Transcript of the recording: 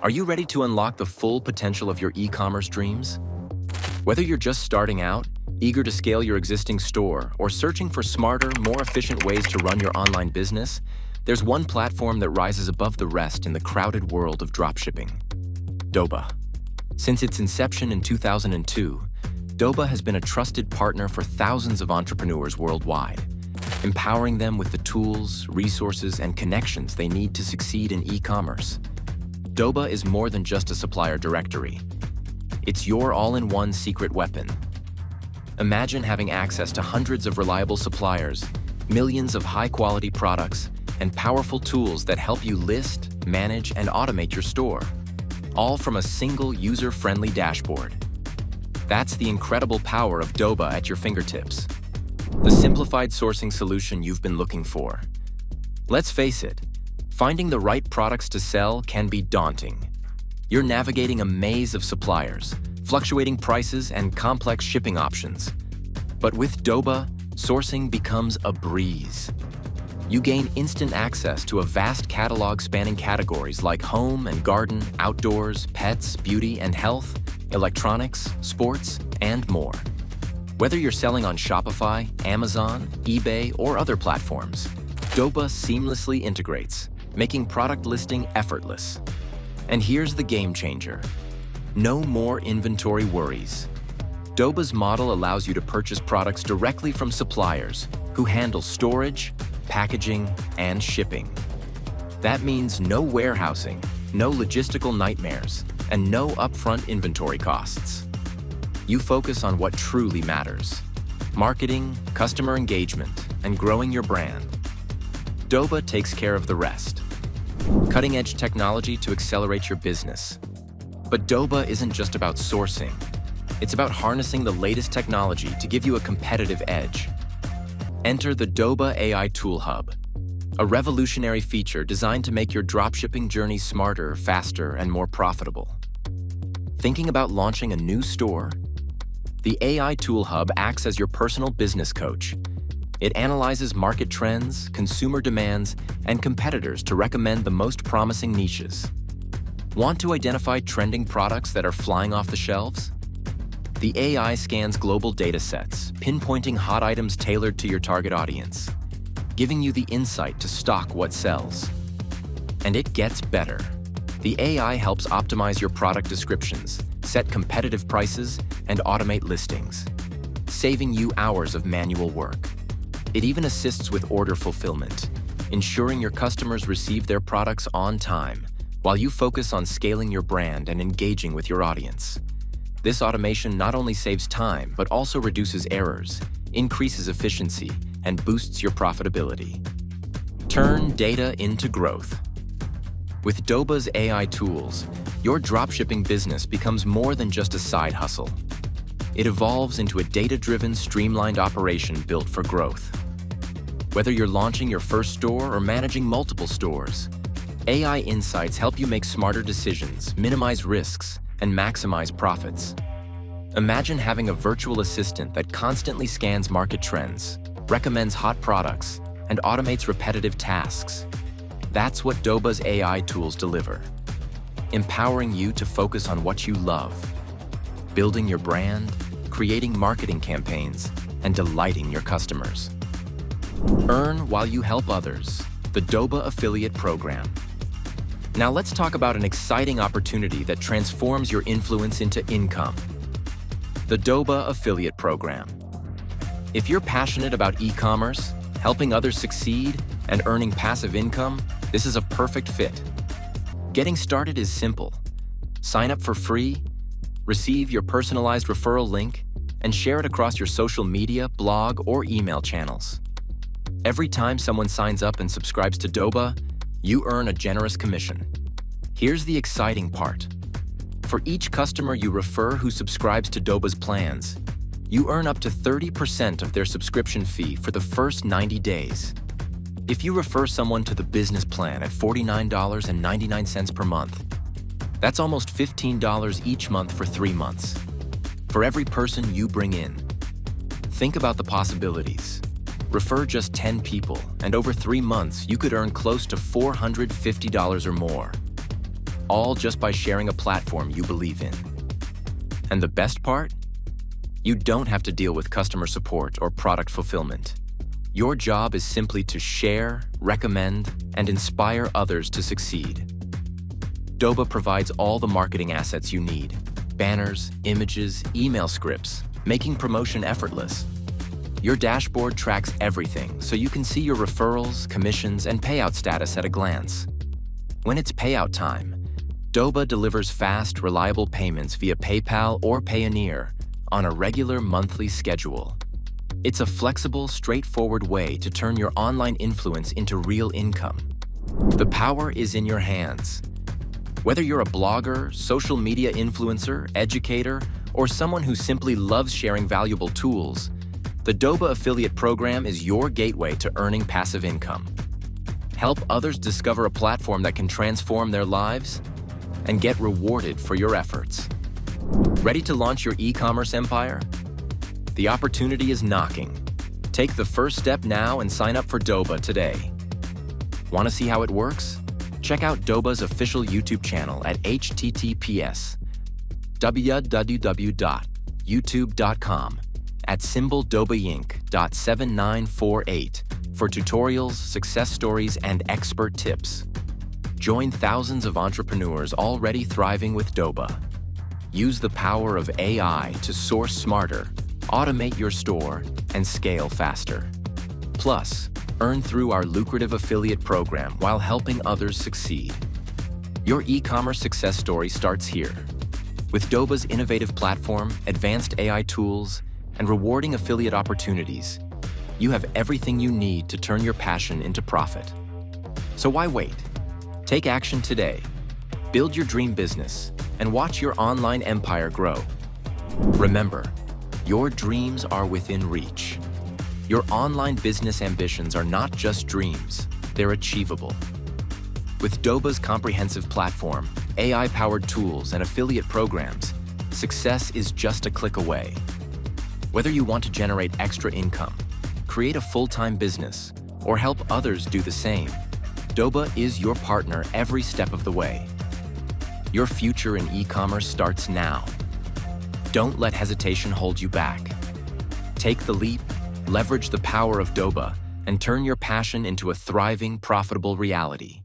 Are you ready to unlock the full potential of your e-commerce dreams? Whether you're just starting out, eager to scale your existing store, or searching for smarter, more efficient ways to run your online business, there's one platform that rises above the rest in the crowded world of dropshipping: Doba. Since its inception in 2002, Doba has been a trusted partner for thousands of entrepreneurs worldwide, empowering them with the tools, resources, and connections they need to succeed in e-commerce. Doba is more than just a supplier directory. It's your all-in-one secret weapon. Imagine having access to hundreds of reliable suppliers, millions of high-quality products, and powerful tools that help you list, manage, and automate your store, all from a single user-friendly dashboard. That's the incredible power of Doba at your fingertips. The simplified sourcing solution you've been looking for. Let's face it, finding the right products to sell can be daunting. You're navigating a maze of suppliers, fluctuating prices, and complex shipping options. But with Doba, sourcing becomes a breeze. You gain instant access to a vast catalog spanning categories like home and garden, outdoors, pets, beauty and health, electronics, sports, and more. Whether you're selling on Shopify, Amazon, eBay, or other platforms, Doba seamlessly integrates, making product listing effortless. And here's the game changer: no more inventory worries. Doba's model allows you to purchase products directly from suppliers who handle storage, packaging, and shipping. That means no warehousing, no logistical nightmares, and no upfront inventory costs. You focus on what truly matters: marketing, customer engagement, and growing your brand. Doba takes care of the rest. Cutting-edge technology to accelerate your business. But Doba isn't just about sourcing. It's about harnessing the latest technology to give you a competitive edge. Enter the Doba AI Tool Hub, a revolutionary feature designed to make your dropshipping journey smarter, faster, and more profitable. Thinking about launching a new store? The AI Tool Hub acts as your personal business coach. It analyzes market trends, consumer demands, and competitors to recommend the most promising niches. Want to identify trending products that are flying off the shelves? The AI scans global data sets, pinpointing hot items tailored to your target audience, giving you the insight to stock what sells. And it gets better. The AI helps optimize your product descriptions, set competitive prices, and automate listings, saving you hours of manual work. It even assists with order fulfillment, ensuring your customers receive their products on time, while you focus on scaling your brand and engaging with your audience. This automation not only saves time, but also reduces errors, increases efficiency, and boosts your profitability. Turn data into growth. With Doba's AI tools, your dropshipping business becomes more than just a side hustle. It evolves into a data-driven, streamlined operation built for growth. Whether you're launching your first store or managing multiple stores, AI insights help you make smarter decisions, minimize risks, and maximize profits. Imagine having a virtual assistant that constantly scans market trends, recommends hot products, and automates repetitive tasks. That's what Doba's AI tools deliver, empowering you to focus on what you love: building your brand, creating marketing campaigns, and delighting your customers. Earn while you help others, the Doba Affiliate Program. Now let's talk about an exciting opportunity that transforms your influence into income: the Doba Affiliate Program. If you're passionate about e-commerce, helping others succeed, and earning passive income, this is a perfect fit. Getting started is simple. Sign up for free, receive your personalized referral link, and share it across your social media, blog, or email channels. Every time someone signs up and subscribes to Doba, you earn a generous commission. Here's the exciting part. For each customer you refer who subscribes to Doba's plans, you earn up to 30% of their subscription fee for the first 90 days. If you refer someone to the business plan at $49.99 per month, that's almost $15 each month for 3 months. For every person you bring in. Think about the possibilities. Refer just 10 people, and over 3 months, you could earn close to $450 or more. all just by sharing a platform you believe in. And the best part? You don't have to deal with customer support or product fulfillment. Your job is simply to share, recommend, and inspire others to succeed. Doba provides all the marketing assets you need: banners, images, email scripts, making promotion effortless. Your dashboard tracks everything, so you can see your referrals, commissions, and payout status at a glance. When it's payout time, Doba delivers fast, reliable payments via PayPal or Payoneer on a regular monthly schedule. It's a flexible, straightforward way to turn your online influence into real income. The power is in your hands. Whether you're a blogger, social media influencer, educator, or someone who simply loves sharing valuable tools, the Doba affiliate program is your gateway to earning passive income. Help others discover a platform that can transform their lives and get rewarded for your efforts. Ready to launch your e-commerce empire? The opportunity is knocking. Take the first step now and sign up for Doba today. Want to see how it works? Check out Doba's official YouTube channel at https://www.youtube.com/dobayinc.7948 for tutorials, success stories, and expert tips. Join thousands of entrepreneurs already thriving with Doba. Use the power of AI to source smarter, automate your store, and scale faster. Plus, earn through our lucrative affiliate program while helping others succeed. Your e-commerce success story starts here. With Doba's innovative platform, advanced AI tools, and rewarding affiliate opportunities, you have everything you need to turn your passion into profit. So why wait? Take action today. Build your dream business and watch your online empire grow. Remember, your dreams are within reach. Your online business ambitions are not just dreams, they're achievable. With Doba's comprehensive platform, AI-powered tools, and affiliate programs, success is just a click away. Whether you want to generate extra income, create a full-time business, or help others do the same, Doba is your partner every step of the way. Your future in e-commerce starts now. Don't let hesitation hold you back. Take the leap, leverage the power of Doba, and turn your passion into a thriving, profitable reality.